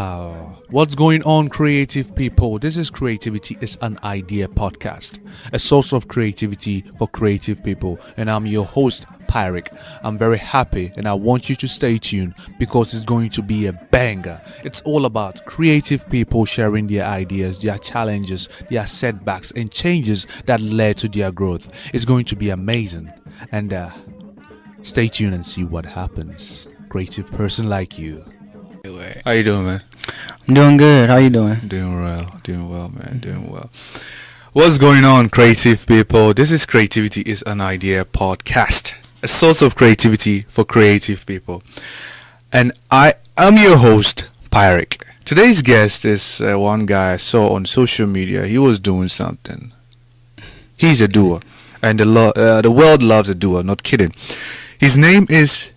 Wow. What's going on, creative people? This is Creativity is an Idea podcast, a source of creativity for creative people. And I'm your host, Pyric. I'm very happy and I want you to stay tuned because it's going to be a banger. It's all about creative people sharing their ideas, their challenges, their setbacks, and changes that led to their growth. It's going to be amazing. And stay tuned and see what happens. Creative person like you. How you doing, man? I'm doing good. How you doing? Doing well, man. Doing well. What's going on, creative people? This is Creativity is an Idea podcast, a source of creativity for creative people. And I am your host, Pyric. Today's guest is one guy I saw on social media. He was doing something. He's a doer, and the world loves a doer. Not kidding. His name is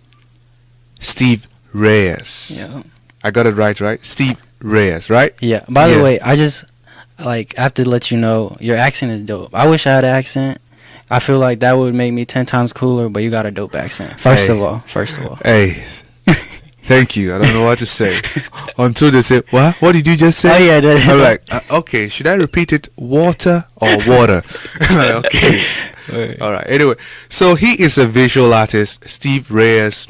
Steve Reyes. Yeah. I got it right? Steve Reyes, right? Yeah. By the way, I just have to let you know your accent is dope. I wish I had an accent. I feel like that would make me 10 times cooler, but you got a dope accent. First of all. Hey, thank you. I don't know what to say. Until they say, what? What did you just say? Oh, yeah. I'm like, okay, should I repeat it? Water or water? Okay. Right. All right. Anyway, so he is a visual artist, Steve Reyes.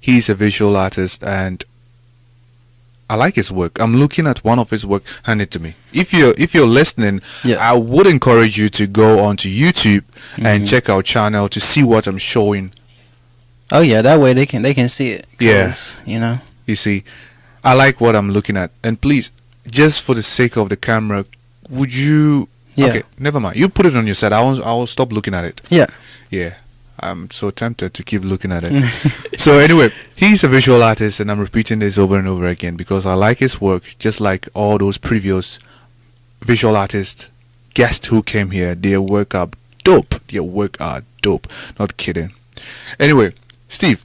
He's a visual artist, and I like his work. I'm looking at one of his work. Hand it to me. If you're listening, I would encourage you to go onto YouTube and check our channel to see what I'm showing. Oh yeah, that way they can see it. Yeah, You see, I like what I'm looking at. And please, just for the sake of the camera, would you? Yeah. Okay, never mind. You put it on your side. I will stop looking at it. Yeah. Yeah. I'm so tempted to keep looking at it. So anyway, he's a visual artist, and I'm repeating this over and over again because I like his work, just like all those previous visual artists, guests who came here. Their work are dope. Not kidding. Anyway, Steve,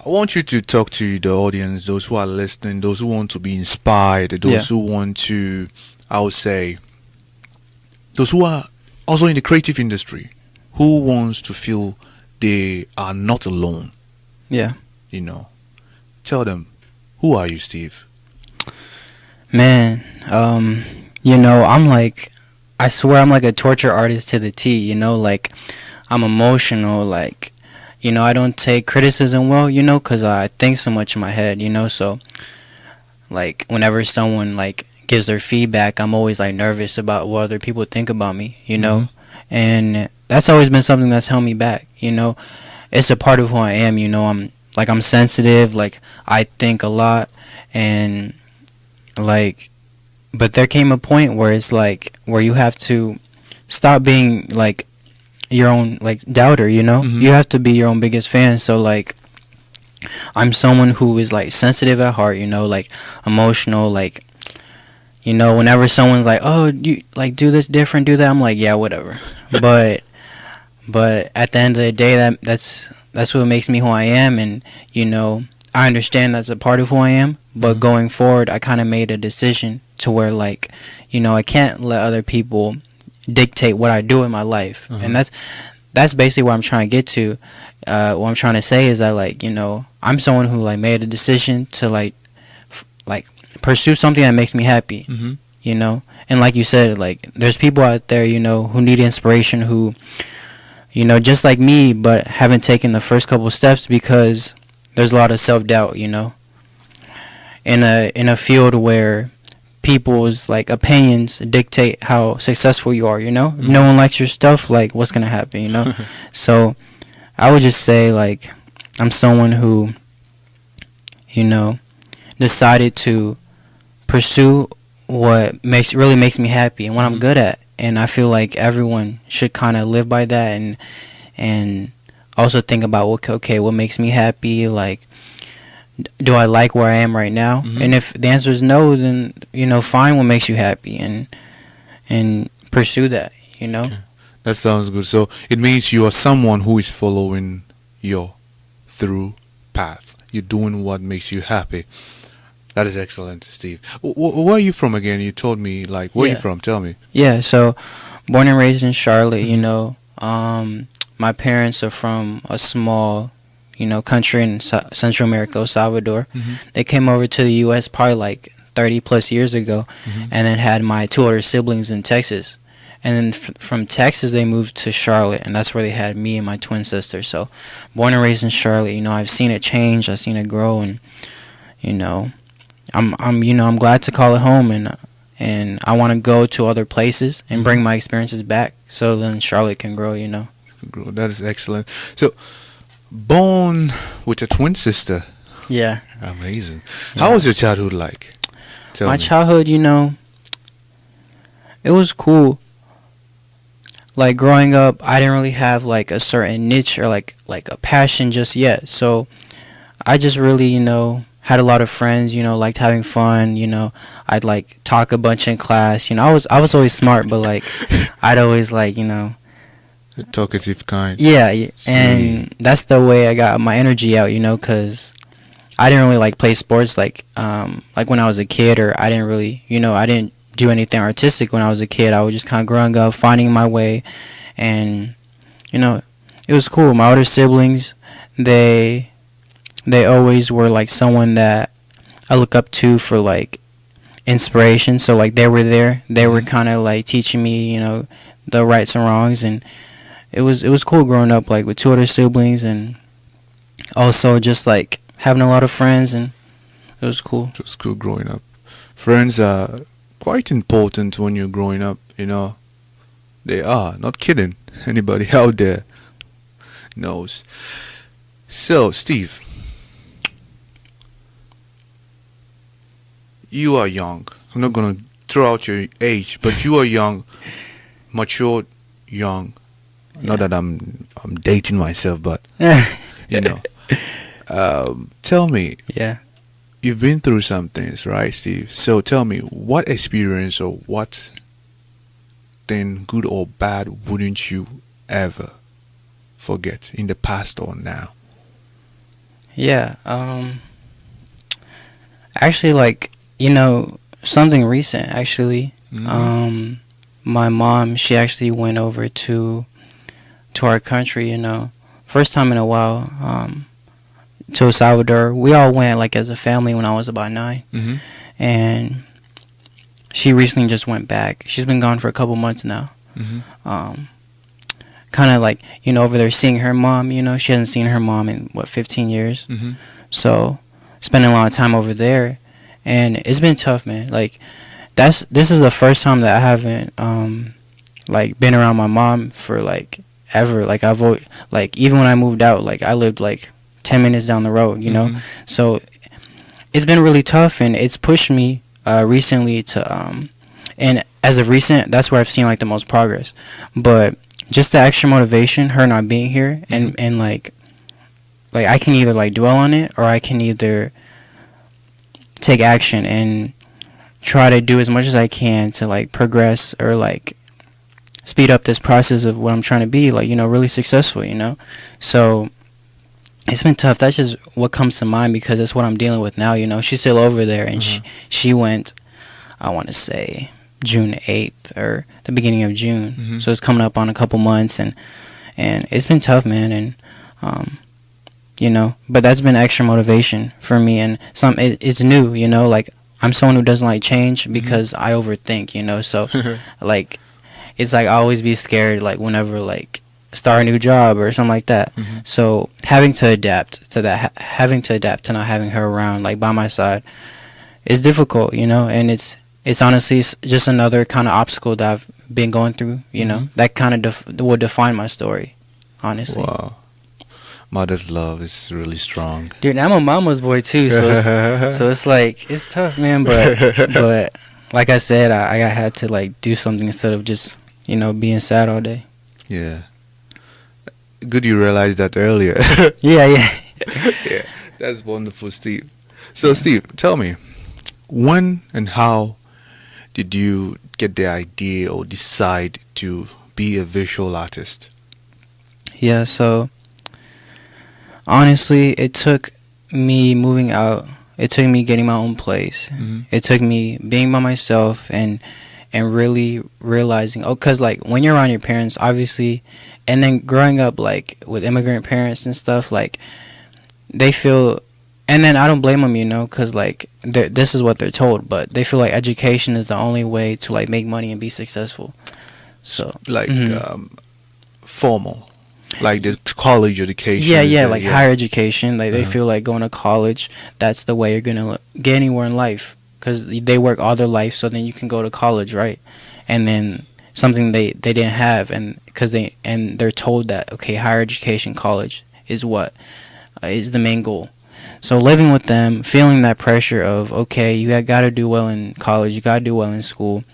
I want you to talk to the audience, those who are listening, those who want to be inspired, those who want to, I would say, those who are also in the creative industry. Who wants to feel they are not alone? Yeah. Tell them, who are you, Steve? Man, I swear I'm like a torture artist to the T, I'm emotional, I don't take criticism well, because I think so much in my head, so, whenever someone, gives their feedback, I'm always, nervous about what other people think about me, and that's always been something that's held me back, It's a part of who I am, I'm sensitive, I think a lot, and, but there came a point where it's, where you have to stop being, your own, doubter, You have to be your own biggest fan, so, I'm someone who is, sensitive at heart, emotional, whenever someone's oh, you, do this different, do that, I'm yeah, whatever, But at the end of the day, that's what makes me who I am, and I understand that's a part of who I am. But going forward, I kind of made a decision to where I can't let other people dictate what I do in my life, and that's basically what I'm trying to get to. What I'm trying to say is that I'm someone who made a decision to pursue something that makes me happy, and like you said, there's people out there who need inspiration who. Just like me, but haven't taken the first couple steps because there's a lot of self-doubt, in a field where people's opinions dictate how successful you are, If no one likes your stuff, what's gonna happen, So I would just say I'm someone who, decided to pursue what really makes me happy and what I'm good at. And I feel like everyone should kind of live by that and also think about, what makes me happy? Do I like where I am right now? And if the answer is no, then, find what makes you happy and pursue that, Okay. That sounds good. So it means you are someone who is following your through path. You're doing what makes you happy. That is excellent, Steve. Where are you from again? You told me, where are you from? Tell me. Yeah, so born and raised in Charlotte, My parents are from a small, country in Central America, El Salvador. Mm-hmm. They came over to the U.S. probably like 30 plus years ago, and then had my two older siblings in Texas. And then from Texas, they moved to Charlotte, and that's where they had me and my twin sister. So, born and raised in Charlotte, I've seen it change, I've seen it grow, and I'm glad to call it home, and I want to go to other places and bring my experiences back, so then Charlotte can grow. That is excellent. So, born with a twin sister. Yeah. Amazing. Yeah. How was your childhood like? Tell My me. childhood, it was cool. Like growing up, I didn't really have like a certain niche or like a passion just yet. So I just really, had a lot of friends, liked having fun, I'd like talk a bunch in class. I was always smart, but like I'd always like, The talkative kind. yeah, and that's the way I got my energy out, cuz I didn't really like play sports like when I was a kid, or I didn't really, I didn't do anything artistic when I was a kid. I was just kind of growing up, finding my way, and it was cool. My older siblings, they always were like someone that I look up to for like inspiration. So like they were there, they were kind of like teaching me, the rights and wrongs, and it was cool growing up like with two older siblings, and also just like having a lot of friends, and it was cool. It was cool growing up. Friends are quite important when you're growing up, They are. Not kidding. Anybody out there knows. So, Steve, you are young. I'm not going to throw out your age, but you are young, mature, young. Not that I'm dating myself, but, tell me. Yeah. You've been through some things, right, Steve? So tell me, what experience or what thing, good or bad, wouldn't you ever forget in the past or now? Yeah. Actually, like, something recent, actually. Mm-hmm. My mom, she actually went over to our country, first time in a while, to El Salvador. We all went like as a family when I was about 9, Mm-hmm. and she recently just went back. She's been gone for a couple months now. Mm-hmm. Kind of like over there seeing her mom. She hasn't seen her mom in 15 years. Mm-hmm. So spending a lot of time over there, and it's been tough, man. Like this is the first time that I haven't like been around my mom for like ever. Like I've always, like even when I moved out, like I lived like 10 minutes down the road, Mm-hmm. So it's been really tough, and it's pushed me recently to and as of recent, that's where I've seen like the most progress. But just the extra motivation, her not being here, and like I can either like dwell on it, or I can either take action and try to do as much as I can to like progress, or like speed up this process of what I'm trying to be, like really successful, So it's been tough. That's just what comes to mind, because that's what I'm dealing with now. She's still over there, and she went, I want to say June 8th or the beginning of June. Mm-hmm. So it's coming up on a couple months, and it's been tough, man. And but that's been extra motivation for me, and it's new. Like I'm someone who doesn't like change because I overthink. So like it's like I always be scared, like whenever like start a new job or something like that. Mm-hmm. So having to adapt to that, having to adapt to not having her around, like by my side, is difficult, and it's honestly just another kind of obstacle that I've been going through, that kind of will define my story, honestly. Wow. Mother's love is really strong. Dude, I'm a mama's boy too, so it's like, it's tough, man, but like I said, I had to like do something instead of just, being sad all day. Yeah. Good you realized that earlier. Yeah. Yeah, that's wonderful, Steve. So, Steve, tell me, when and how did you get the idea or decide to be a visual artist? Yeah, so honestly, it took me moving out. It took me getting my own place. Mm-hmm. It took me being by myself and really realizing, because like when you're around your parents, obviously, and then growing up like with immigrant parents and stuff, like they feel, and then I don't blame them, you know, because like this is what they're told, but they feel like education is the only way to like make money and be successful. So Like formal, like the college education. yeah, like higher education. Like they feel like going to college, that's the way you're gonna get anywhere in life, because they work all their life, so then you can go to college, right? And then something they didn't have, and because they're told that, okay, higher education, college is what is the main goal. So living with them, feeling that pressure of, okay, you got to do well in college, you got to do well in school,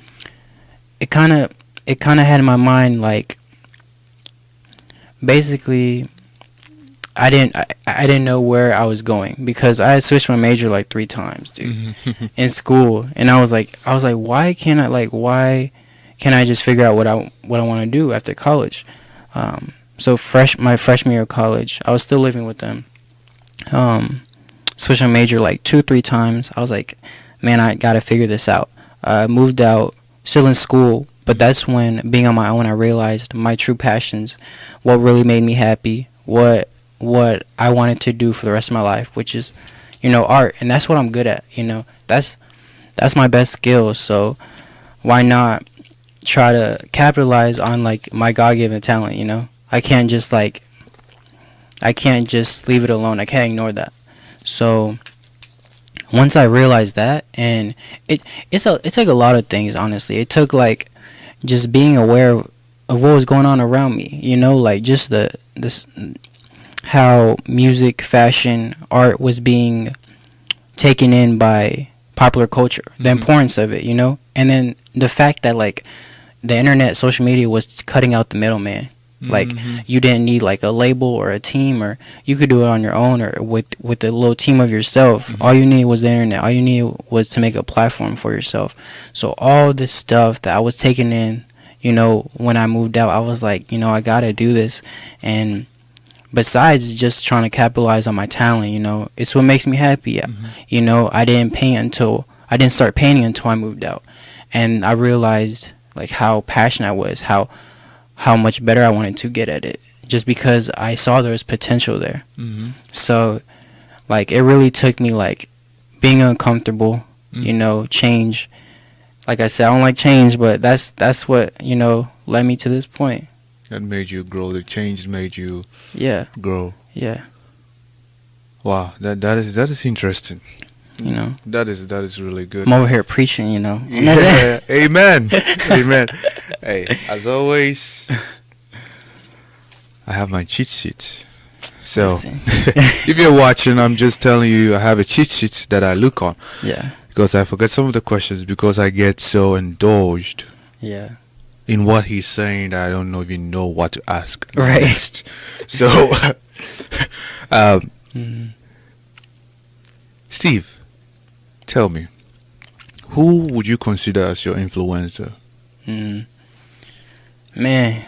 it kind of had in my mind, like, basically I didn't know where I was going, because I had switched my major like 3 times, dude, in school, and I was like, why can't I just figure out what I want to do after college? So my freshman year of college, I was still living with them. Switched my major like 2-3 times. I was like, man, I gotta figure this out. Moved out, still in school, but that's when, being on my own, I realized my true passions, what really made me happy, what I wanted to do for the rest of my life, which is, you know, art, and that's what I'm good at. You know, that's my best skill. So why not try to capitalize on like my God-given talent? You know, I can't just leave it alone. I can't ignore that. So once I realized that, and it took a lot of things, honestly. It took like just being aware of what was going on around me, you know, like just this how music, fashion, art was being taken in by popular culture, the importance of it, you know, and then the fact that like the internet, social media was cutting out the middleman. Like you didn't need like a label or a team, or you could do it on your own or with a little team of yourself. All you needed was the internet. All you needed was to make a platform for yourself. So all this stuff that I was taking in, you know, when I moved out, I was like, you know, I gotta do this. And besides just trying to capitalize on my talent, you know, it's what makes me happy. You know, I didn't start painting until I moved out, and I realized like how passionate I was, how much better I wanted to get at it, just because I saw there was potential there. So like it really took me like being uncomfortable, you know, change. Like I said, I don't like change, but that's what, you know, led me to this point. That made you grow. The change made you grow. Yeah. Wow, that is interesting. You know, that is really good. I'm over here preaching, you know. Yeah. Amen. Amen. Hey, as always, I have my cheat sheet. So if you're watching, I'm just telling you I have a cheat sheet that I look on. Yeah. Because I forget some of the questions, because I get so indulged in what he's saying that I don't even know what to ask next. So Steve, tell me, who would you consider as your influencer? Man,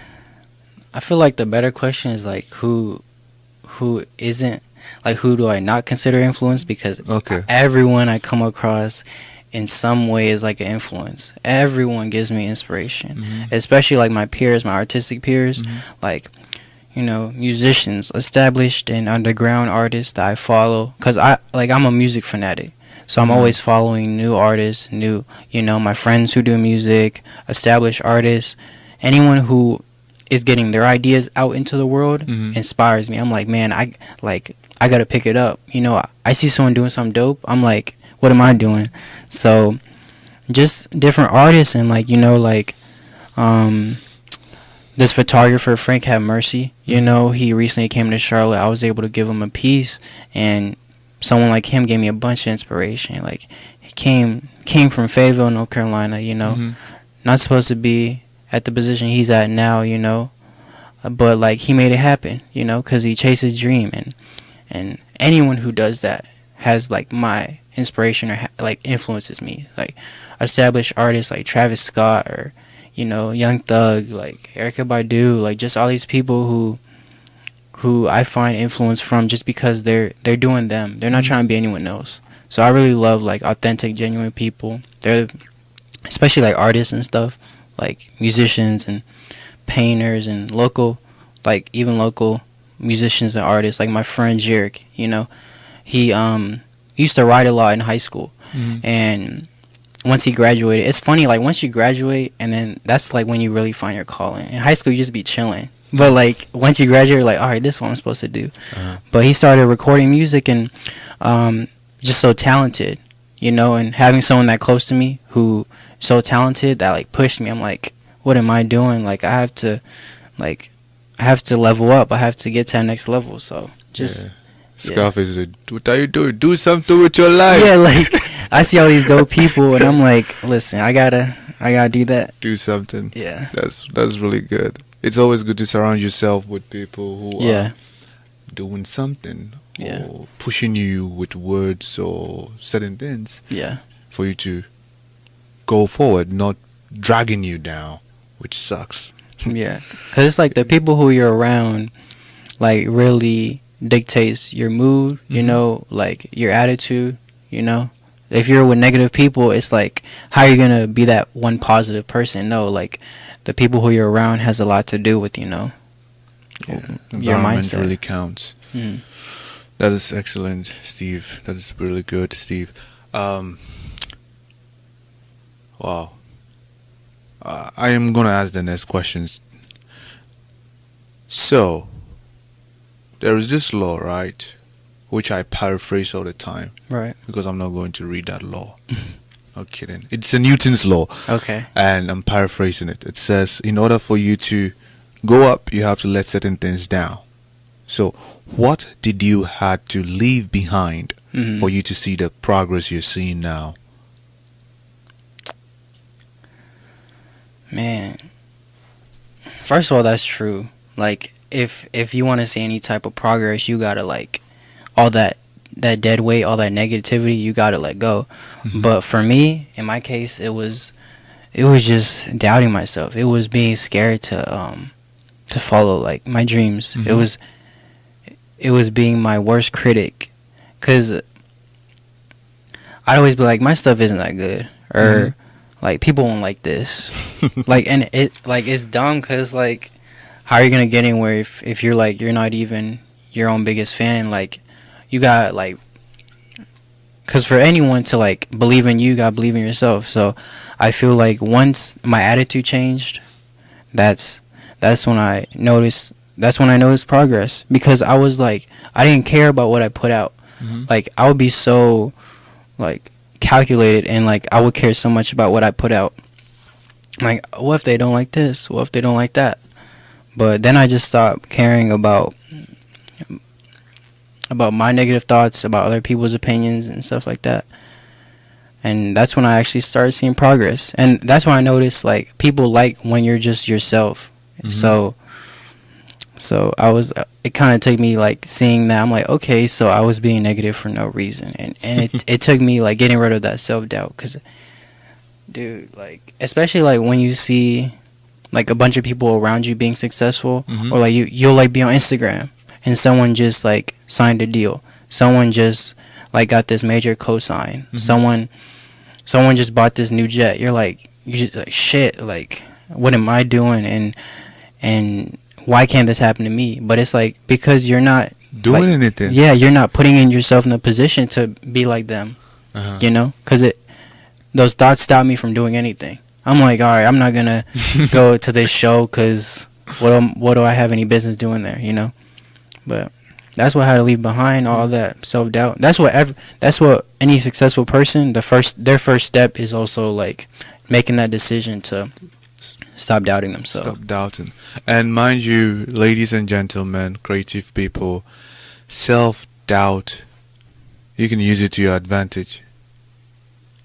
I feel like the better question is like who isn't, like who do I not consider influence, because everyone I come across in some way is like an influence. Everyone gives me inspiration, especially like my peers, my artistic peers, like, you know, musicians, established and underground artists that I follow, because I'm a music fanatic. So I'm always following new artists, you know, my friends who do music, established artists, anyone who is getting their ideas out into the world inspires me. I'm like, man, I gotta pick it up. You know, I see someone doing something dope. I'm like, what am I doing? So just different artists, and like, you know, like this photographer, Frank Have Mercy, you know, he recently came to Charlotte. I was able to give him a piece, and someone like him gave me a bunch of inspiration. Like, he came from Fayetteville, North Carolina, you know, not supposed to be at the position he's at now, you know, but like he made it happen, you know, because he chased his dream, and anyone who does that has like my inspiration, or like influences me. Like established artists like Travis Scott, or, you know, Young Thug, like Erykah Badu, like just all these people who I find influence from, just because they're doing them. They're not trying to be anyone else. So I really love like authentic, genuine people. They're especially like artists and stuff, like musicians and painters and local musicians and artists. Like my friend Jerick, you know, he used to write a lot in high school, and once he graduated, it's funny. Like once you graduate, and then that's like when you really find your calling. In high school, you just be chilling. But like once you graduate, you're like, all right, this is what I'm supposed to do. But he started recording music and just so talented, you know. And having someone that close to me who so talented that like pushed me. I'm like, what am I doing? Like I have to level up. I have to get to that next level. So just Scarface, what are you doing? Do something with your life. Yeah, like I see all these dope people, and I'm like, listen, I gotta do that. Do something. Yeah, that's really good. It's always good to surround yourself with people who are doing something or pushing you with words or certain things. Yeah, for you to go forward, not dragging you down, which sucks. Yeah, because it's like the people who you're around, like really dictates your mood. You know, like your attitude. You know, if you're with negative people, it's like how you're gonna be that one positive person. No, like the people who you're around has a lot to do with, you know, your mindset really counts. That is excellent, Steve. That is really good, Steve. Wow. I am gonna ask the next questions. So, there is this law, right, which I paraphrase all the time, right? Because I'm not going to read that law. No kidding. It's a Newton's law. Okay. And I'm paraphrasing it. It says, in order for you to go up, you have to let certain things down. So, what did you had to leave behind for you to see the progress you're seeing now? Man, first of all, that's true. Like, if you want to see any type of progress, you gotta like all that dead weight, all that negativity, you gotta let go. But for me, in my case, it was just doubting myself. It was being scared to follow like my dreams. It was being my worst critic, cause I'd always be like, my stuff isn't that good, or like people won't like this. Like, and it's dumb, cause like, how are you gonna get anywhere if you're like, you're not even your own biggest fan? Like, you got like, cause for anyone to like believe in you, you gotta believe in yourself. So I feel like once my attitude changed, that's when I noticed progress, because I was like, I didn't care about what I put out. Like I would be so like calculated, and like I would care so much about what I put out. Like, what if they don't like this? What if they don't like that? But then I just stopped caring about my negative thoughts, about other people's opinions and stuff like that. And that's when I actually started seeing progress. And that's when I noticed like people like when you're just yourself. So I was, it kind of took me like seeing that. I'm like, okay, so I was being negative for no reason. And it took me like getting rid of that self-doubt. Because, dude, like, especially like when you see like a bunch of people around you being successful, or like you'll like be on Instagram and someone just like signed a deal. Someone just like got this major cosign. Someone just bought this new jet. You're just like, shit, like, what am I doing? And why can't this happen to me? But it's like, because you're not doing anything. Yeah, you're not putting in yourself in a position to be like them. You know, because those thoughts stop me from doing anything. I'm like, all right, I'm not gonna go to this show because what do I have any business doing there? You know, but that's what I had to leave behind, all that self-doubt. That's what any successful person, their first step is also like making that decision to stop doubting themselves. Stop doubting. And mind you, ladies and gentlemen, creative people, self-doubt, you can use it to your advantage.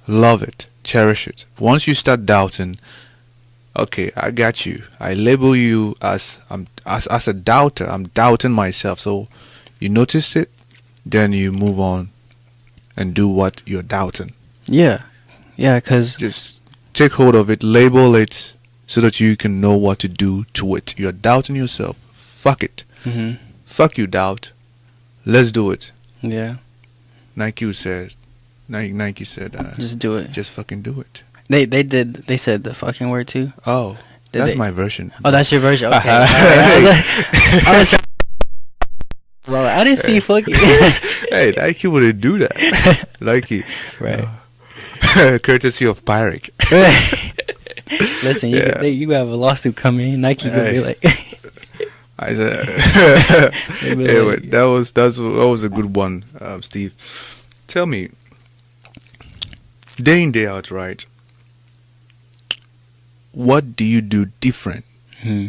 Love it. Cherish it. Once you start doubting, okay, I got you. I label you as a doubter. I'm doubting myself. So you notice it, then you move on and do what you're doubting. Yeah, because just take hold of it, label it, so that you can know what to do to it. You're doubting yourself. Fuck it. Fuck you, doubt. Let's do it. Yeah. Nike said, just do it. Just fucking do it. They said the fucking word too. Oh, that's my version. Oh, that's your version. Okay. Well, I didn't see fucking. Hey, Nike wouldn't do that. Nike. Right. Courtesy of Pyric. Listen, Yeah. you have a lawsuit coming in. Nike could be Hey. like. I said, They be anyway, like- that was a good one, Steve. Tell me, day in day out, right? What do you do different?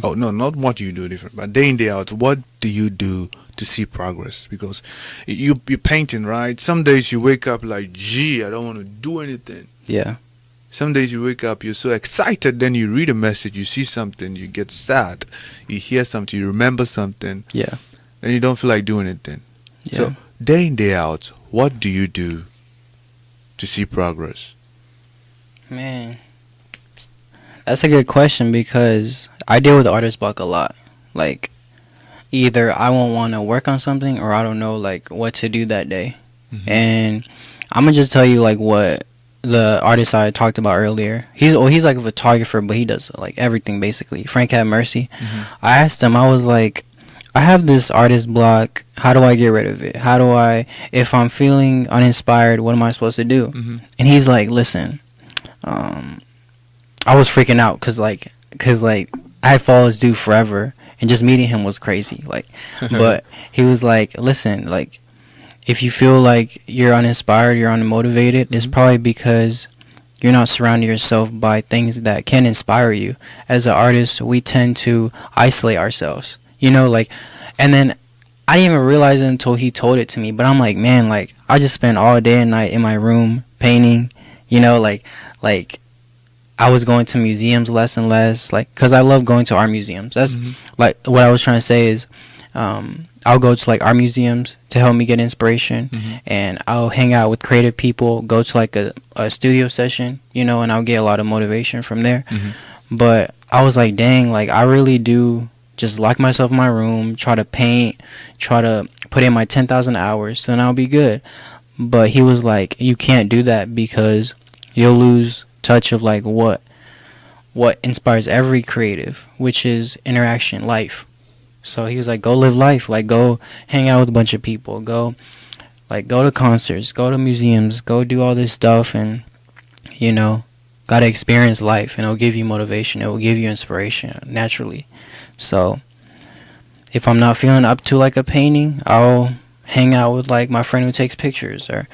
Oh no, not what you do different, but day in day out, what do you do to see progress? Because you're painting, right? Some days you wake up like, gee, I don't want to do anything. Yeah. Some days you wake up, you're so excited, then you read a message, you see something, you get sad, you hear something, you remember something, Yeah. then you don't feel like doing anything. Yeah. So, day in, day out, what do you do to see progress? Man, that's a good question because I deal with artist block a lot. Like, either I won't want to work on something or I don't know like what to do that day. And I'm gonna just tell you like what the artist I talked about earlier. He's like a photographer, but he does like everything basically. Frank Had Mercy. I asked him. I was like, I have this artist block. How do I get rid of it? How do I, if I'm feeling uninspired, what am I supposed to do? And he's like, listen. I was freaking out because I had followers due forever, and just meeting him was crazy. Like, but he was like, listen, like, if you feel like you're uninspired, you're unmotivated, it's probably because you're not surrounding yourself by things that can inspire you. As an artist, we tend to isolate ourselves, you know, like, and then I didn't even realize it until he told it to me. But I'm like, man, like, I just spend all day and night in my room painting, you know, like I was going to museums less and less, like, because I love going to art museums. That's like what I was trying to say is I'll go to like art museums to help me get inspiration, and I'll hang out with creative people, go to like a studio session, you know, and I'll get a lot of motivation from there. But I was like, dang, like I really do just lock myself in my room, try to paint, try to put in my 10,000 hours, then I'll be good. But he was like, you can't do that because you'll lose touch of like what inspires every creative, which is interaction, life. So he was like, go live life, like go hang out with a bunch of people, go to concerts, go to museums, go do all this stuff, and you know, gotta experience life, and it'll give you motivation, it will give you inspiration naturally. So if I'm not feeling up to like a painting, I'll hang out with like my friend who takes pictures, or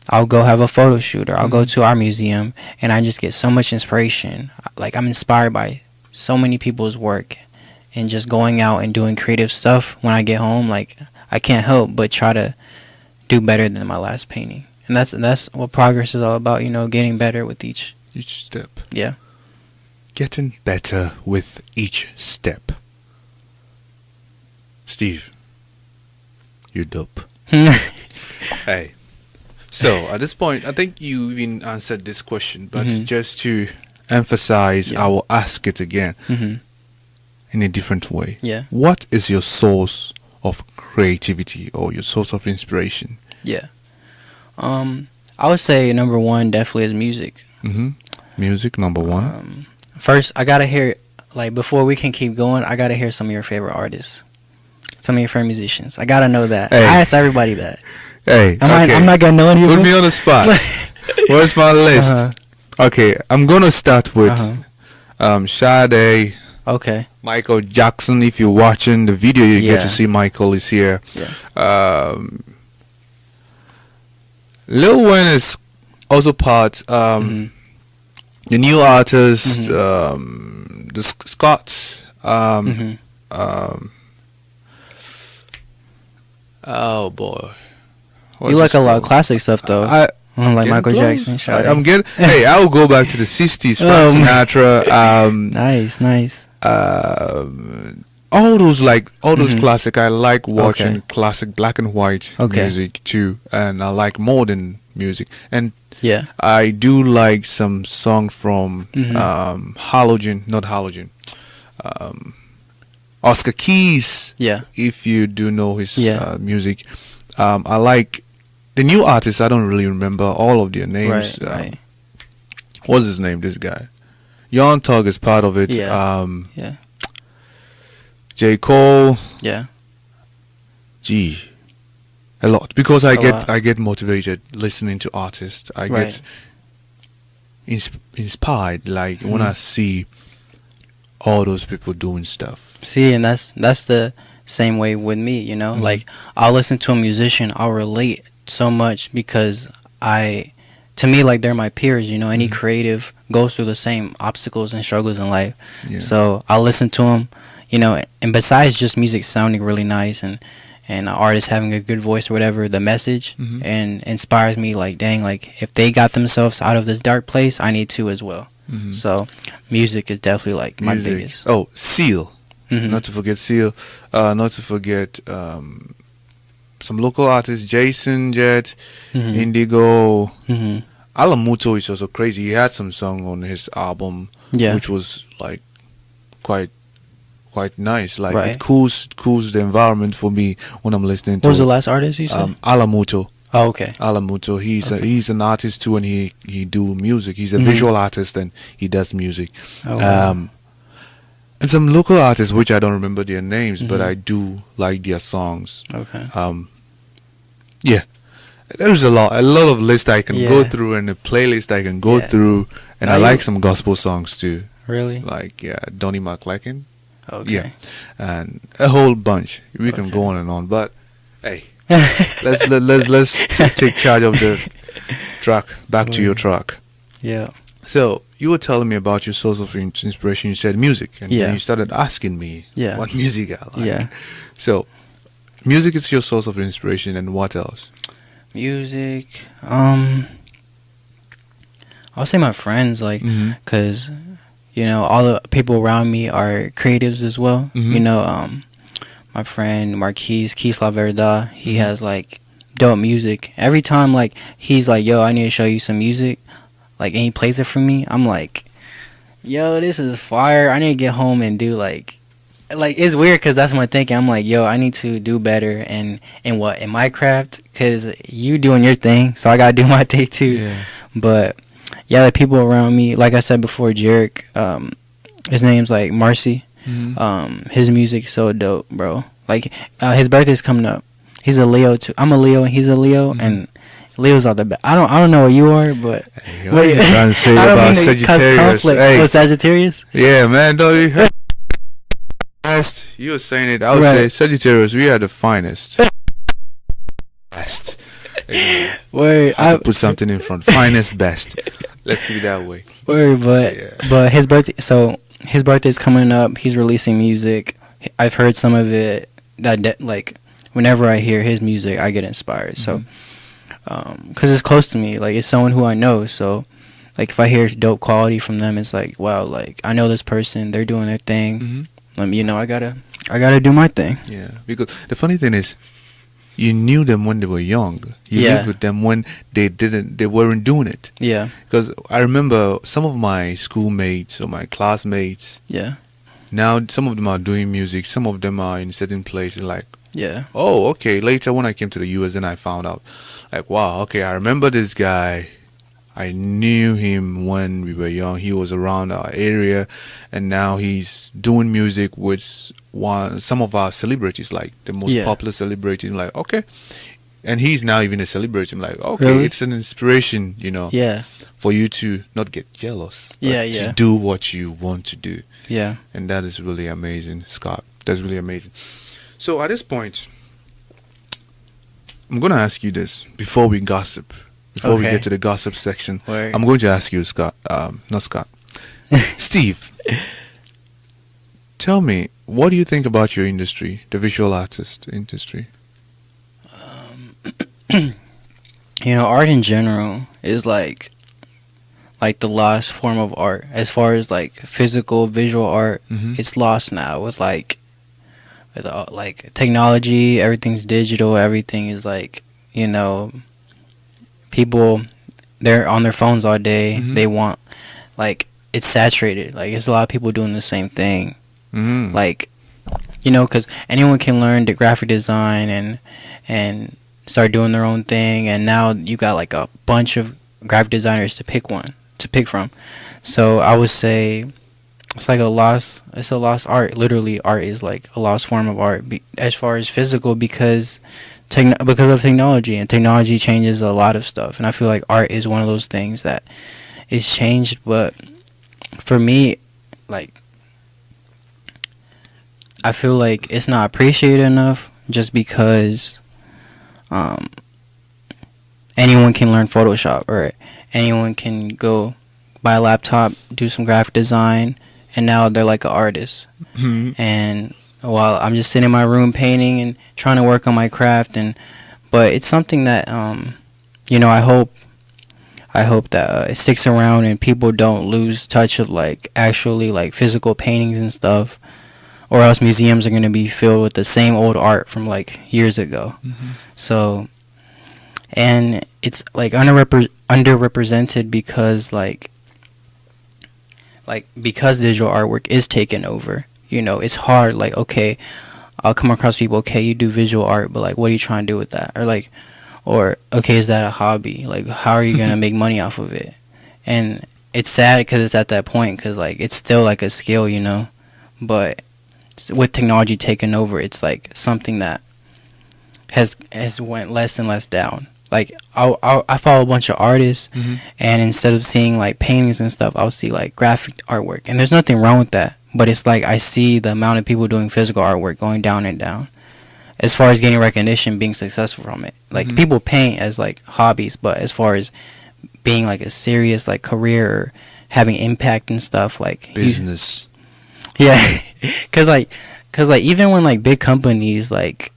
I'll go have a photo shoot, or I'll go to our museum, and I just get so much inspiration. Like I'm inspired by so many people's work, and just going out and doing creative stuff when I get home, like I can't help but try to do better than my last painting. And that's what progress is all about, you know, getting better with each step. Yeah. Getting better with each step. Steve, you're dope. Hey. So, at this point, I think you even answered this question, but just to emphasize, I will ask it again in a different way. Yeah. What is your source of creativity or your source of inspiration? Yeah. I would say number one definitely is music. Music, number one. First, I gotta hear, like, before we can keep going, I gotta hear some of your favorite artists, some of your favorite musicians. I gotta know that. Hey. I ask everybody that. Hey, I'm not gonna know any of Put them. me on the spot. Where's my list? Okay, I'm gonna start with Sade, Okay. Michael Jackson. If you're watching the video, you get Yeah. to see Michael is here. Yeah. Lil Wayne is also part. The new artist, the Scots. Oh boy. What's You like this a lot of called? classic stuff though. I Like getting Michael close. Jackson. I'm getting. Hey, I will go back to the '60s. Frank Sinatra. Nice. All those classic. I like watching Okay. classic black and white Okay. music too, and I like modern music. And Yeah. I do like some song from not Halogen. Oscar Keys. Yeah. If you do know his Yeah. music, I like the new artists. I don't really remember all of their names. Right. What's his name? This guy, Young Thug is part of it. Yeah. Yeah. J. Cole. Yeah. Gee, a lot, because A lot. I get motivated listening to artists. I Right. get inspired like when Mhm. I see all those people doing stuff. See, and that's the same way with me, you know? Mhm. Like, I'll listen to a musician, I'll relate so much because to me, like, they're my peers, you know? Any Mhm. creative goes through the same obstacles and struggles in life. Yeah. So I'll listen to them, you know, and besides just music sounding really nice and an artist having a good voice or whatever, the message Mhm. and inspires me, like, dang, like, if they got themselves out of this dark place, I need to as well. Mhm. So music is definitely, like, my Music. biggest. Oh, Seal. Mhm. Not to forget Seal. Not to forget some local artists, Jason Jet, Mhm. Indigo. Mhm. Alamuto is also crazy. He had some song on his album, Yeah. which was like quite nice. Like Right. it cools the environment for me when I'm listening to What was it. the last artist you said? Alamuto. Oh, okay. Alamuto. Okay. He's an artist too, and he do music. He's a Mhm. visual artist, and he does music. Oh, wow. And some local artists, which I don't remember their names, but Mhm. I do like their songs. Okay. Yeah, there's a lot of lists I can go Yeah. through, and a playlist I can go Yeah. through, and Now I you- like some gospel songs too, Really? like Donnie McClellan, Okay. yeah, and a whole bunch. We can go Okay. on and on, but hey, let's take charge of the track. Back to your track. Yeah. So you were telling me about your source of inspiration. You said music, and Yeah. then you started asking me Yeah. what music I like. Yeah. So music is your source of inspiration, and what else? Music. I'll say my friends, like, Mm-hmm. cause you know all the people around me are creatives as well. Mhm. You know, my friend Marquise Keith La Verdad, he Mhm. has like dope music. Every time like he's like, "Yo, I need to show you some music," like, and he plays it for me, I'm like, "Yo, this is fire! I need to get home and do like." Like, it's weird because that's my thinking. I'm like, yo, I need to do better in my craft, because you doing your thing, so I gotta do my thing too. Yeah. But yeah, the people around me, like I said before, Jarek, his name's like Marcy. Mm-hmm. His music's so dope, bro. Like, his birthday's coming up. He's a Leo too. I'm a Leo and he's a Leo, Mhm. and Leos are the best. I don't know what you are, but Hey, what are you trying to say I don't about mean to cause Sagittarius? conflict. Hey, Oh, Sagittarius? yeah, man, don't you heard? You were saying it. I would say Right. Sagittarius. We are the finest. Best. Anyway, Word, I have to put something in front. Finest, best. Let's keep it that way. word, but Yeah. but his birthday. So his birthday's coming up. He's releasing music. I've heard some of it. Like, whenever I hear his music, I get inspired. So, because it's close to me. Like, it's someone who I know. So, like, if I hear dope quality from them, it's like, wow, like, I know this person. They're doing their thing. Mm-hmm. You know, I gotta do my thing. Yeah, because the funny thing is, you knew them when they were young. You Yeah. lived with them when they weren't doing it. Yeah, Because I remember some of my schoolmates or my classmates. yeah, Now some of them are doing music. Some of them are in certain places. Like, yeah, oh, okay. Later when I came to the US, then I found out, like, wow, okay, I remember this guy. I knew him when we were young. He was around our area, and now he's doing music with some of our celebrities, like the most Yeah. popular celebrity. Like, okay, and he's now even a celebrity. I'm like, okay, Really? it's an inspiration, yeah, for you to not get jealous, but Yeah, to yeah. do what you want to do, yeah. and that is really amazing, Scott. That's really amazing. So at this point, I'm gonna ask you this before we gossip. Before we Okay. get to the gossip section, Word. I'm going to ask you, Scott. Not Scott. Steve. Tell me, what do you think about your industry, the visual artist industry? You know, art in general is like the lost form of art. As far as like physical visual art, Mhm. it's lost now with like technology. Everything's digital. Everything is like, you know, people, they're on their phones all day. Mhm. They want, like, it's saturated. Like, it's a lot of people doing the same thing. Mm. Like, you know, because anyone can learn the graphic design and start doing their own thing, and now you got like a bunch of graphic designers to pick from. So I would say it's like it's a lost art. Literally, art is like a lost form of art as far as physical, because because of technology, and technology changes a lot of stuff, and I feel like art is one of those things that is changed. But for me, like, I feel like it's not appreciated enough, just because anyone can learn Photoshop, or anyone can go buy a laptop, do some graphic design, and now they're like an artist. Mm-hmm. And while I'm just sitting in my room painting and trying to work on my craft, but it's something that I hope that it sticks around and people don't lose touch of like actually like physical paintings and stuff, or else museums are going to be filled with the same old art from like years ago. Mm-hmm. So, and it's like underrepresented because because digital artwork is taken over. It's hard. Like, okay, I'll come across people. Okay, you do visual art, but like, what are you trying to do with that? Or okay, is that a hobby? Like, how are you gonna make money off of it? And it's sad because it's at that point, because like it's still like a skill, but with technology taking over, it's like something that has went less and less down. Like I follow a bunch of artists, Mm-hmm. and instead of seeing like paintings and stuff, I'll see like graphic artwork, and there's nothing wrong with that. But it's like I see the amount of people doing physical artwork going down and down, as far as getting recognition, being successful from it. Like, Mm-hmm. people paint as like hobbies, but as far as being like a serious like career or having impact and stuff, like Business. yeah, cause even when like big companies like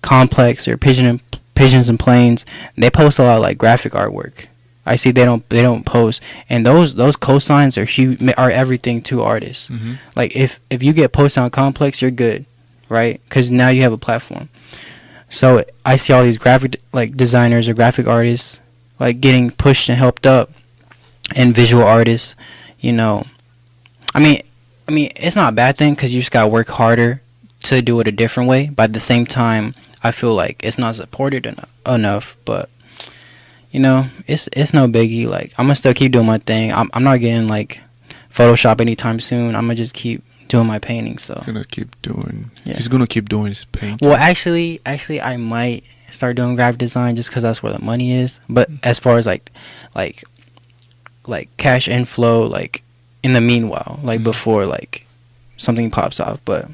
Complex or Pigeons and Planes, they post a lot of like graphic artwork. I see they don't post, and those cosigns are huge, are everything to artists. Mm-hmm. Like if you get posted on Complex, you're good, right? Because now you have a platform. So I see all these graphic like designers or graphic artists like getting pushed and helped up, and visual artists. I mean, it's not a bad thing, because you just gotta work harder to do it a different way. But at the same time, I feel like it's not supported enough. But it's no biggie. Like, I'm gonna still keep doing my thing. I'm not getting like Photoshop anytime soon. I'm gonna just keep doing my painting. So He's gonna keep doing his painting. well, actually, I might start doing graphic design just because that's where the money is. But as far as like cash inflow, like in the meanwhile, like before like something pops off. But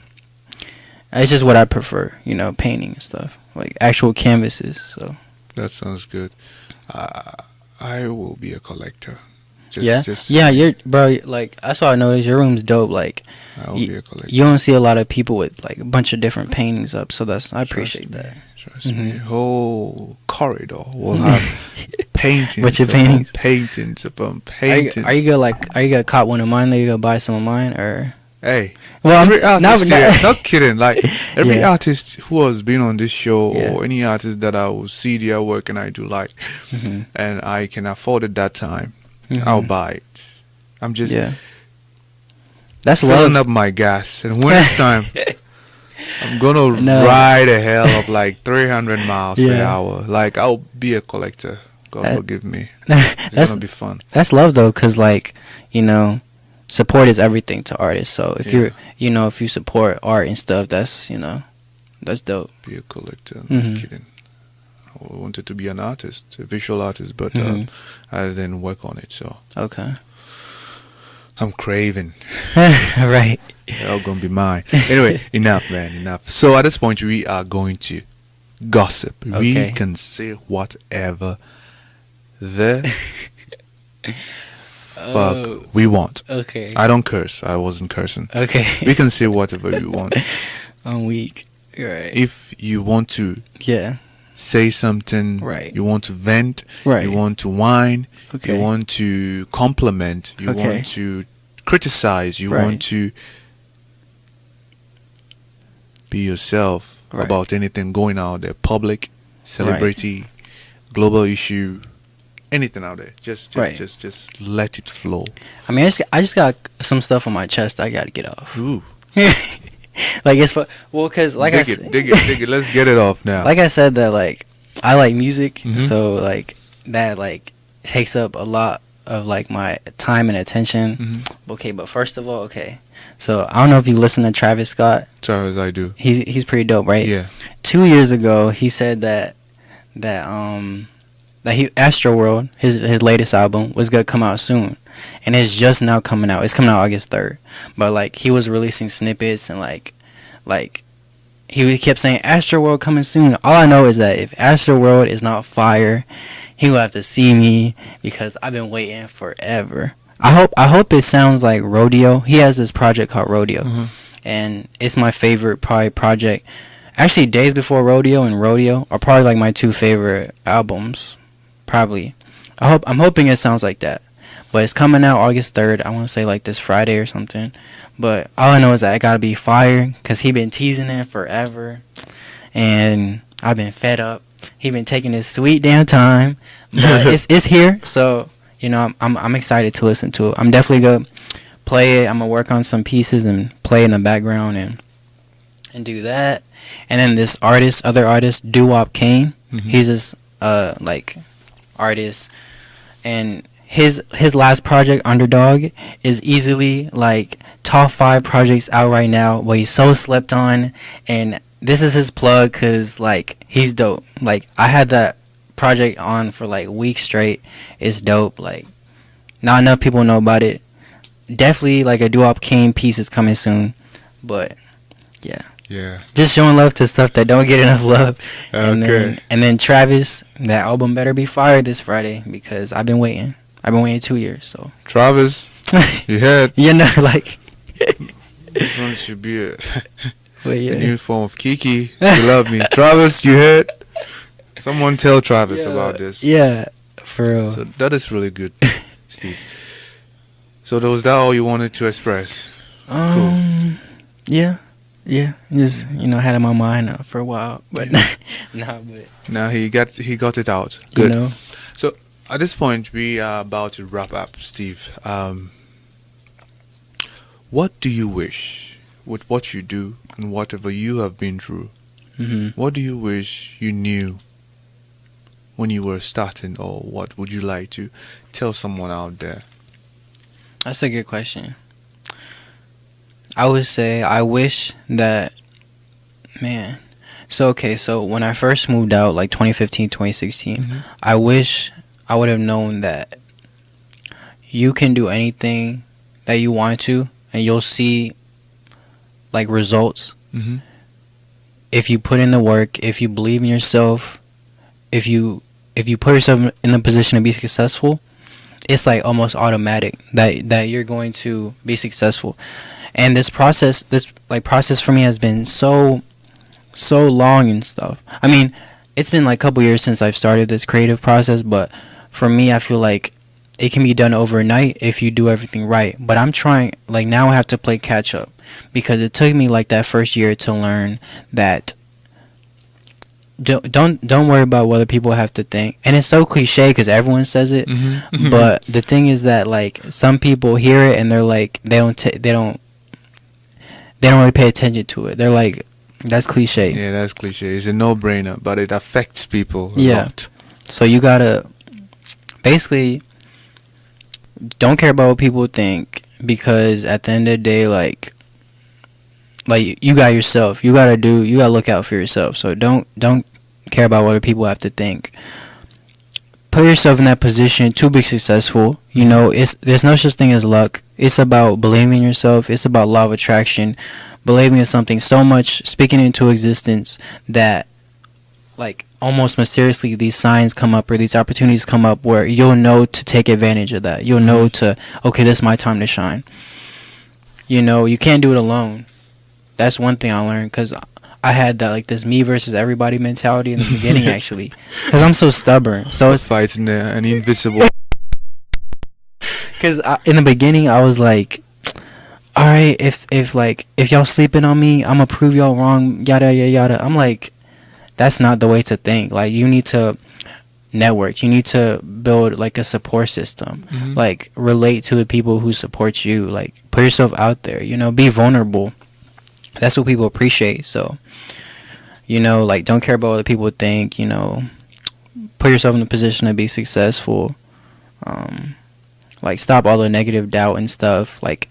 it's just what I prefer, painting and stuff, like actual canvases. So That sounds good. I will be a collector. You're bro. Like, that's what I noticed. Your room's dope. Like, I will be a collector. you don't see a lot of people with like a bunch of different paintings up. So I appreciate that. Trust me. Whole corridor will have paintings. What's your upon paintings? Paintings upon paintings. Are you gonna cop one of mine? Or you gonna buy some of mine? Or Hey, well, every artist here, not kidding. Like, every Yeah. artist who has been on this show, Yeah. or any artist that I will see their work and I do like, Mhm. and I can afford it that time, Mhm. I'll buy it. I'm just that's filling love. up my gas, and when it's time, I'm gonna No. ride a hell of like 300 miles per Yeah. hour. Like, I'll be a collector. God forgive me. It's that's gonna be fun. that's love though, because like support is everything to artists. So if Yeah. if you support art and stuff, that's that's dope. Be a collector. Not Mhm. kidding. I wanted to be an artist, a visual artist, but Mhm. I didn't work on it. So Okay. I'm craving. Right. They're all gonna be mine. Anyway, enough, man. Enough. So at this point, we are going to gossip. We Okay. can say whatever the fuck we want. Okay. I don't curse. I wasn't cursing. Okay. We can say whatever we want. I'm weak. Right. If you want to Yeah. say something, Right. you want to vent, Right. you want to whine, Okay. you want to compliment, you Okay. want to criticize, you Right. want to be yourself Right. about anything going out there, public, celebrity, global issue, anything out there. Just Right. just let it flow. I mean, I just got some stuff on my chest I gotta get off. Ooh. Like, it's because like I dig said, it, dig it, dig it. Let's get it off now. like I said, that like I like music, Mhm. so like that like takes up a lot of like my time and attention. Mm-hmm. Okay, but first of all, okay. So I don't know if you listen to Travis Scott. Travis, I do. He's pretty dope, right? Yeah. 2 years ago, he said that Astroworld, his latest album, was gonna come out soon, and it's just now coming out. It's coming out August 3rd, but like he was releasing snippets and like he kept saying Astroworld coming soon. All I know is that if Astroworld is not fire, he will have to see me because I've been waiting forever. I hope it sounds like Rodeo. He has this project called Rodeo, and it's my favorite probably project. Actually, Days Before Rodeo and Rodeo are probably like my two favorite albums. Probably. I'm hoping it sounds like that. But it's coming out August 3rd. I want to say like this Friday or something. But all I know is that it gotta be fire because he been teasing it forever, and I've been fed up. He been taking his sweet damn time, but it's here. So you know I'm excited to listen to it. I'm definitely gonna play it. I'm gonna work on some pieces and play in the background and do that. And then this other artist, Doo-Wop Kane. He's this like artist, and his last project, Underdog, is easily like top 5 projects out right now. But he's so slept on, and this is his plug because like he's dope. Like I had that project on for like weeks straight. It's dope. Like not enough people know about it. Definitely like a Doo-Wop Kane piece is coming soon, but yeah. Yeah. Just showing love to stuff that don't get enough love. Okay. And then Travis, that album better be fired this Friday because I've been waiting. I've been waiting 2 years. So Travis, you heard? you know, like This one should be a yeah. new form of Kiki. You love me, Travis. You heard? Someone tell Travis about this. Yeah, for real. So that is really good, Steve. So was that all you wanted to express? Cool. Yeah. Just had it in my mind for a while, but Now he got it out. Good. You know. So at this point we are about to wrap up, Steve. What do you wish with what you do and whatever you have been through? What do you wish you knew when you were starting, or what would you like to tell someone out there? That's a good question. I would say I wish that, man. So when I first moved out, like 2015, 2016, I wish I would have known that you can do anything that you want to, and you'll see, like, results. If you put in the work, if you believe in yourself, if you put yourself in a position to be successful, it's like almost automatic that you're going to be successful. And this process for me has been so long and stuff. I mean, it's been like a couple years since I've started this creative process, but for me, I feel like it can be done overnight if you do everything right. But I'm trying, like, now I have to play catch up because it took me like that first year to learn that don't worry about what other people have to think. And it's so cliche because everyone says it, but the thing is that like some people hear it and they're like they don't really pay attention to it. They're like, that's cliche. Yeah, that's cliche. It's a no-brainer, but it affects people a lot. So you gotta basically don't care about what people think, because at the end of the day, like you got yourself. You gotta look out for yourself. So don't care about what other people have to think. Put yourself in that position to be successful. You know, there's no such thing as luck. It's about believing in yourself. It's about law of attraction, believing in something so much, speaking into existence that, like, almost mysteriously these signs come up or these opportunities come up where you'll know to take advantage of that. You'll know to, okay, this is my time to shine. You know, you can't do it alone. That's one thing I learned, because I had that, like, this me versus everybody mentality in the beginning, actually, because I'm so stubborn. So it's fighting there and invisible. Because in the beginning, I was like, all right, if y'all sleeping on me, I'm gonna prove y'all wrong, yada yada yada. I'm like, that's not the way to think. Like, you need to network. You need to build like a support system. Like, relate to the people who support you. Like, put yourself out there. You know, be vulnerable. That's what people appreciate. So, you know, like, don't care about what people think. You know, put yourself in a position to be successful. like stop all the negative doubt and stuff. Like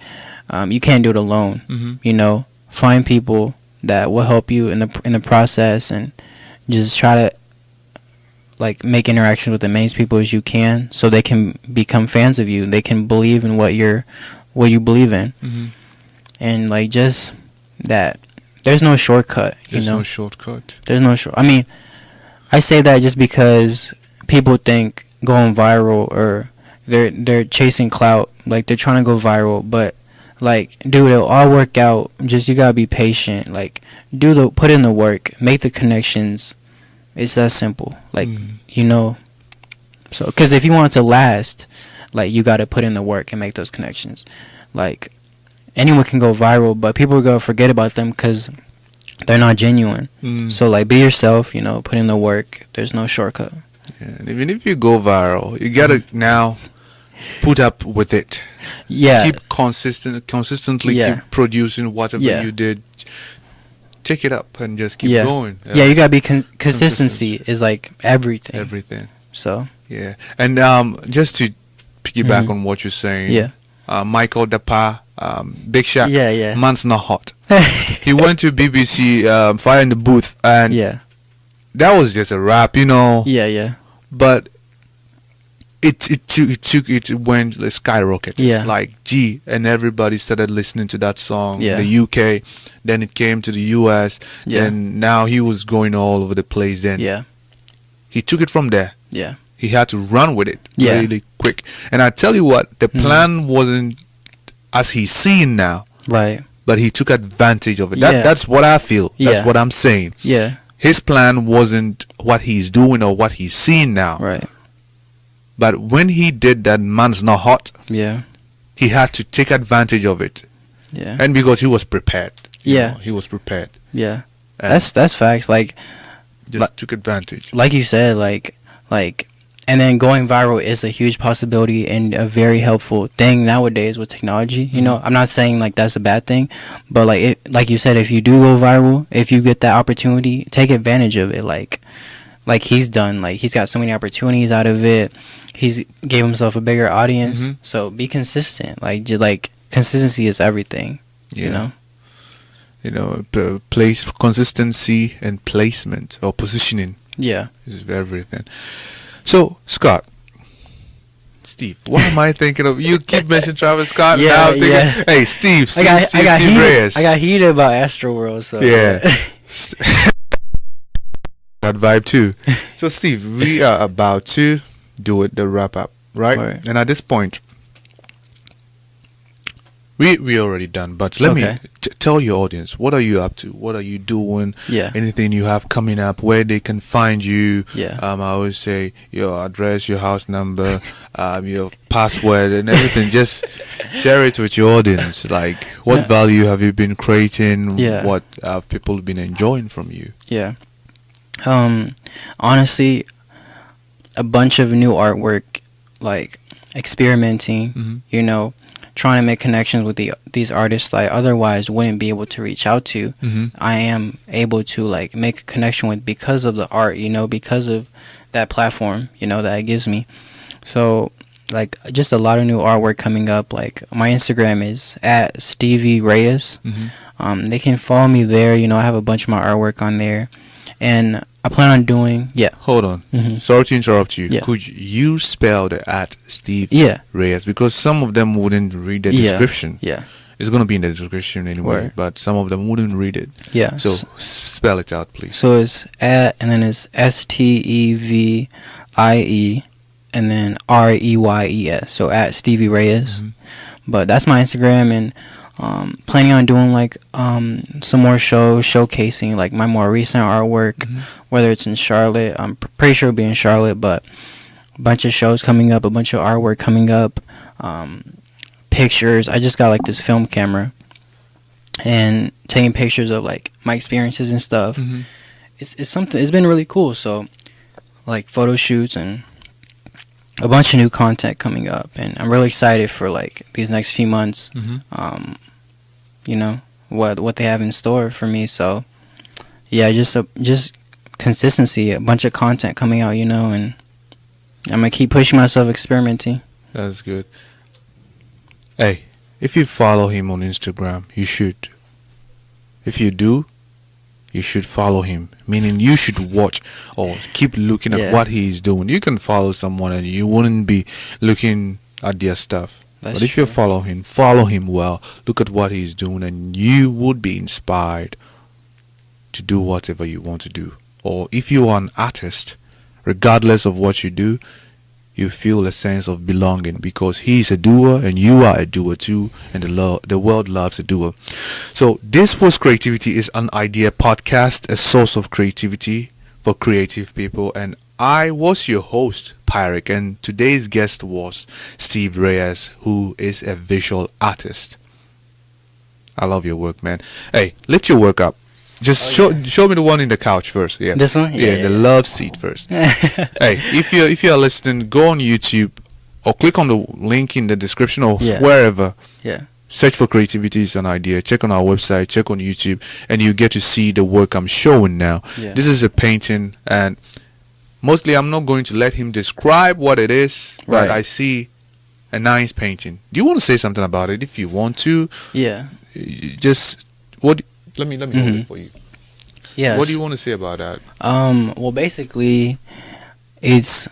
you can't do it alone. Mm-hmm. You know, find people that will help you in the process, and just try to like make interactions with the main people as you can, so they can become fans of you. They can believe in what you believe in. Mm-hmm. And like just that there's no shortcut. There's you know? no shortcut. There's no I mean, I say that just because people think going viral, or they're chasing clout, like they're trying to go viral, but like, dude, it'll all work out. Just you gotta be patient. Like, put in the work, make the connections. It's that simple. Like, you know. So, because if you want it to last, like, you gotta put in the work and make those connections. Like, anyone can go viral, but people are gonna forget about them because they're not genuine. So, like, be yourself. You know, put in the work. There's no shortcut. Yeah, and even if you go viral, you gotta now put up with it. Yeah. Keep consistently Yeah. keep producing whatever Yeah. you did. Take it up and just keep Yeah. going. Yeah, you gotta be consistency is like everything. Everything. So Yeah. And just to piggyback on what you're saying. yeah. Michael Dapa, Big Shot. Yeah, yeah. Man's not hot. He went to BBC, Fire in the Booth, and Yeah. that was just a rap, you know. Yeah, yeah. But it went like skyrocket. Yeah. Like and everybody started listening to that song. Yeah. In the UK, then it came to the US. Yeah. And now he was going all over the place. Then Yeah. he took it from there. Yeah. He had to run with it Yeah. really quick. And I tell you what, the plan wasn't as he's seen now, Right. but he took advantage of it. Yeah. That's what I feel. That's Yeah. what I'm saying. Yeah. His plan wasn't what he's doing or what he's seeing now. Right. But when he did that, Man's Not Hot, Yeah. he had to take advantage of it. Yeah. And because he was prepared. You Yeah. know, he was prepared. Yeah. And That's facts. Like just took advantage. like you said, like and then going viral is a huge possibility and a very helpful thing nowadays with technology. You know, I'm not saying like that's a bad thing, but like you said, if you do go viral, if you get that opportunity, take advantage of it. Like he's done, like he's got so many opportunities out of it. He's gave himself a bigger audience. So be consistent. Like consistency is everything. Yeah. You know, place consistency and placement or positioning Yeah. is everything. So, Scott, Steve, what am I thinking of? You keep mentioning Travis Scott. Yeah, now I'm thinking, yeah. Hey, Steve I got heated. Reyes. I got heated about Astroworld. So Yeah. That vibe too. So, Steve, we are about to do the wrap up, right? Right. And at this point, we already done. But let me Okay. tell your audience, what are you up to? What are you doing? Yeah. Anything you have coming up? Where they can find you? Yeah. I always say your address, your house number, your password, and everything. Just share it with your audience. Like, what Yeah. value have you been creating? Yeah. What have people been enjoying from you? Yeah. Honestly, a bunch of new artwork, like experimenting, you know, trying to make connections with these artists that I otherwise wouldn't be able to reach out to. I am able to like make a connection with because of the art, you know, because of that platform, you know, that it gives me. So like just a lot of new artwork coming up. Like my Instagram is at Stevie Reyes. They can follow me there. You know, I have a bunch of my artwork on there. And I plan on doing, Hold on. Sorry to interrupt you. Yeah. Could you spell the at Steve Yeah. Reyes? Because some of them wouldn't read the Yeah. description. Yeah. It's going to be in the description anyway, Right. but some of them wouldn't read it. Yeah. So spell it out, please. So it's at, and then it's STEVIE, and then REYES. So at Stevie Reyes. But that's my Instagram, and planning on doing like some more shows showcasing like my more recent artwork, whether it's in Charlotte. I'm pretty sure it'll be in Charlotte, but a bunch of shows coming up, a bunch of artwork coming up, pictures. I just got like this film camera and taking pictures of like my experiences and stuff. It's something. It's been really cool. So like photo shoots and a bunch of new content coming up, and I'm really excited for like these next few months. You know what they have in store for me. So yeah, just consistency, a bunch of content coming out, you know, and I'm gonna keep pushing myself, experimenting. That's good. Hey, if you follow him on Instagram, you should. If you do, you should follow him. Meaning you should watch or keep looking at Yeah. what he is doing. You can follow someone and you wouldn't be looking at their stuff. That's But if you true. follow him well, look at what he's doing, and you would be inspired to do whatever you want to do. Or if you are an artist, regardless of what you do, you feel a sense of belonging because he's a doer and you are a doer too, and the world loves a doer. So this was Creativity is an Idea podcast, a source of creativity for creative people, and I was your host, Pyric, and today's guest was Steve Reyes, who is a visual artist. I love your work, man. Hey, lift your work up. Just show me the one in the couch first. Yeah. This one? Yeah, the love seat first. Hey, if you are listening, go on YouTube or click on the link in the description or Yeah. wherever. Yeah. Search for Creativity is an Idea. Check on our website, check on YouTube, and you get to see the work I'm showing now. Yeah. This is a painting, and mostly I'm not going to let him describe what it is, but Right. I see a nice painting. Do you want to say something about it? If you want to, Yeah. just what? Let me hold Mhm. it for you. Yeah. What do you want to say about that? Well, basically, it's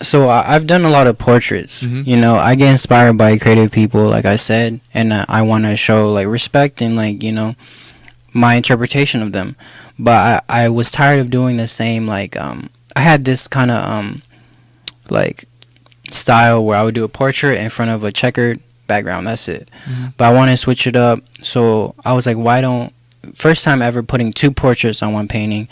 so I've done a lot of portraits. Mhm. You know, I get inspired by creative people, like I said, and I want to show like respect and like my interpretation of them. But I was tired of doing the same. Like I had this kind of like style where I would do a portrait in front of a checkered background. That's it. But I want to switch it up. So I was like, why don't first time ever putting two portraits on one painting,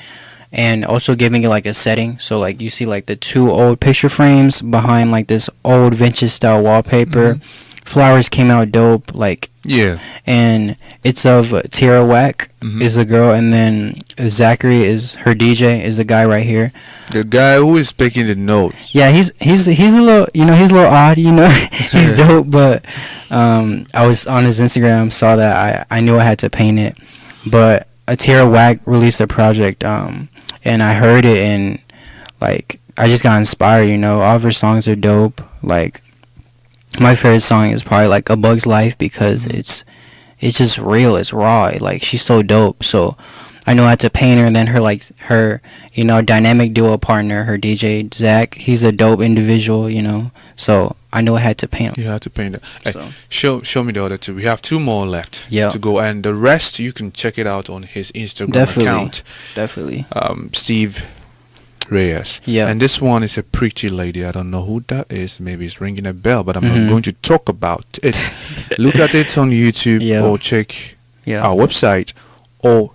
and also giving it like a setting. So like you see like the two old picture frames behind like this old vintage style wallpaper. Flowers came out dope. Like Yeah. and it's of Tierra Whack Mhm. is the girl, and then Zachary is her DJ is the guy right here. The guy who is picking the notes. Yeah, he's a little he's a little odd, he's dope, but I was on his Instagram, saw that I knew I had to paint it, but Tierra Whack released a project, and I heard it and like I just got inspired. All of her songs are dope. Like my favorite song is probably like A Bug's Life because it's just real, it's raw. Like she's so dope, so I know I had to paint her. And then her dynamic duo partner, her DJ Zach, he's a dope individual, so I know I had to paint him. You had to paint it. Hey, So. show me the other two. We have two more left Yeah. to go, and the rest you can check it out on his Instagram Definitely. account, Definitely. Steve Reyes. Yeah. And this one is a pretty lady. I don't know who that is. Maybe it's ringing a bell, but I'm Mhm. not going to talk about it. Look at it on YouTube Yeah. or check Yeah. our website, or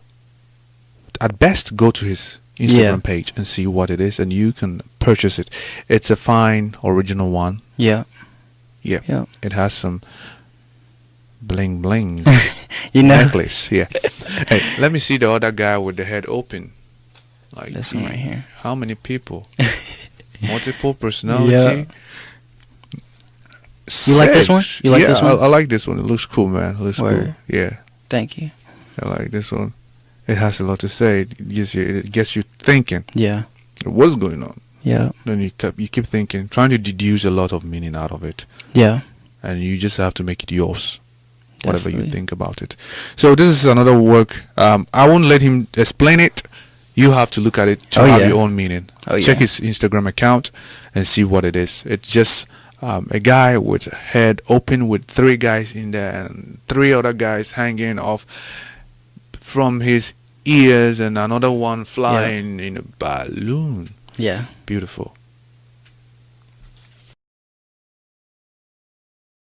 at best go to his Instagram Yeah. page and see what it is, and you can purchase it. It's a fine original one. Yeah. Yeah. Yeah. It has some bling bling necklace. Yeah. Hey, let me see the other guy with the head open. Like This one right here. How many people? Multiple personality. You like this one? Sex. You like yeah, this one? I like this one. It looks cool, man. It looks cool. Word. Yeah, Thank you. I like this one. It has a lot to say. It gets you thinking. Yeah. What's going on? Yeah. Then you keep thinking, trying to deduce a lot of meaning out of it, Yeah. and you just have to make it yours. Whatever you Definitely. think about it. So this is another work. I won't let him explain it. You have to look at it to Oh, have yeah. your own meaning. Oh, Check yeah. his Instagram account and see what it is. It's just a guy with a head open with three guys in there and three other guys hanging off from his ears, and another one flying in a balloon. Yeah. Beautiful.